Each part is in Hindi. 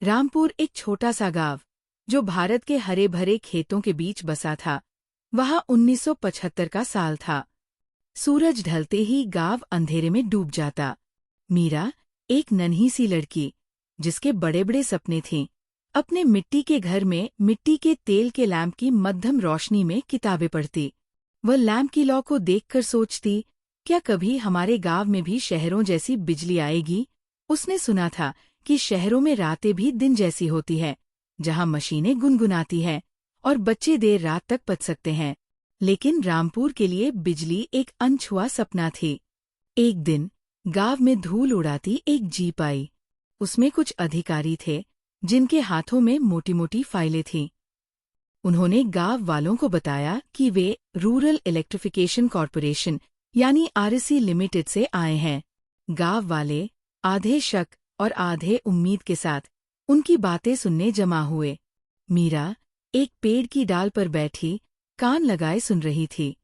रामपुर एक छोटा सा गांव जो भारत के हरे भरे खेतों के बीच बसा था। वहाँ 1975 का साल था। सूरज ढलते ही गांव अंधेरे में डूब जाता। मीरा, एक नन्ही सी लड़की जिसके बड़े बड़े सपने थे, अपने मिट्टी के घर में मिट्टी के तेल के लैंप की मध्यम रोशनी में किताबें पढ़ती। वह लैंप की लौ को देखकर सोचती, क्या कभी हमारे गांव में भी शहरों जैसी बिजली आएगी? उसने सुना था कि शहरों में रातें भी दिन जैसी होती है, जहां मशीनें गुनगुनाती हैं और बच्चे देर रात तक पढ़ सकते हैं। लेकिन रामपुर के लिए बिजली एक अनछुआ सपना थी। एक दिन गांव में धूल उड़ाती एक जीप आई। उसमें कुछ अधिकारी थे जिनके हाथों में मोटी मोटी फाइलें थीं। उन्होंने गांव वालों को बताया कि वे रूरल इलेक्ट्रिफिकेशन कॉरपोरेशन यानी आरईसी लिमिटेड से आए हैं। गांव वाले आधे शक और आधे उम्मीद के साथ उनकी बातें सुनने जमा हुए। मीरा एक पेड़ की डाल पर बैठी कान लगाए सुन रही थी।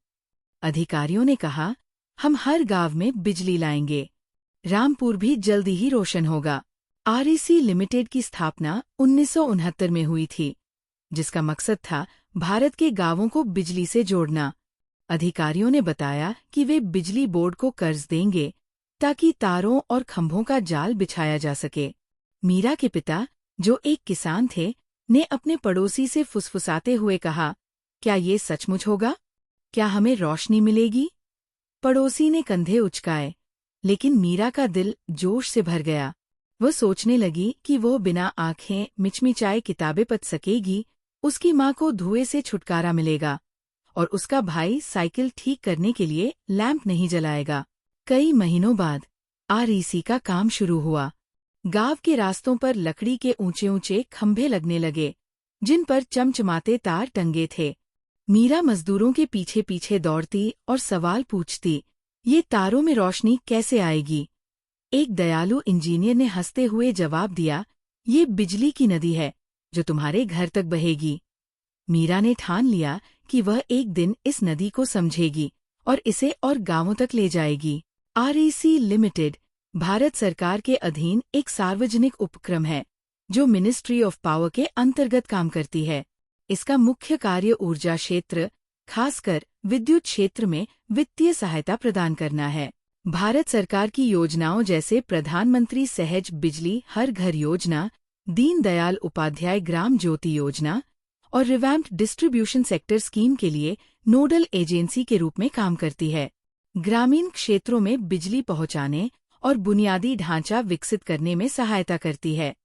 अधिकारियों ने कहा, हम हर गांव में बिजली लाएंगे। रामपुर भी जल्दी ही रोशन होगा। आरईसी लिमिटेड की स्थापना 1969 में हुई थी, जिसका मकसद था भारत के गांवों को बिजली से जोड़ना। अधिकारियों ने बताया कि वे बिजली बोर्ड को कर्ज देंगे ताकि तारों और खंभों का जाल बिछाया जा सके। मीरा के पिता, जो एक किसान थे, ने अपने पड़ोसी से फुसफुसाते हुए कहा, क्या ये सचमुच होगा? क्या हमें रोशनी मिलेगी? पड़ोसी ने कंधे उचकाए, लेकिन मीरा का दिल जोश से भर गया। वह सोचने लगी कि वो बिना आंखें मिचमिचाए किताबें पढ़ सकेगी, उसकी माँ को धुएं से छुटकारा मिलेगा और उसका भाई साइकिल ठीक करने के लिए लैंप नहीं जलाएगा। कई महीनों बाद आरईसी का काम शुरू हुआ। गांव के रास्तों पर लकड़ी के ऊंचे ऊंचे खंभे लगने लगे, जिन पर चमचमाते तार टंगे थे। मीरा मजदूरों के पीछे पीछे दौड़ती और सवाल पूछती, ये तारों में रोशनी कैसे आएगी? एक दयालु इंजीनियर ने हंसते हुए जवाब दिया, ये बिजली की नदी है जो तुम्हारे घर तक बहेगी। मीरा ने ठान लिया कि वह एक दिन इस नदी को समझेगी और इसे और गांवों तक ले जाएगी। आरईसी लिमिटेड भारत सरकार के अधीन एक सार्वजनिक उपक्रम है जो मिनिस्ट्री ऑफ पावर के अंतर्गत काम करती है। इसका मुख्य कार्य ऊर्जा क्षेत्र, खासकर विद्युत क्षेत्र में वित्तीय सहायता प्रदान करना है। भारत सरकार की योजनाओं जैसे प्रधानमंत्री सहज बिजली हर घर योजना, दीनदयाल उपाध्याय ग्राम ज्योति योजना और रिवैम्प्ड डिस्ट्रीब्यूशन सेक्टर स्कीम के लिए नोडल एजेंसी के रूप में काम करती है। ग्रामीण क्षेत्रों में बिजली पहुंचाने और बुनियादी ढांचा विकसित करने में सहायता करती है।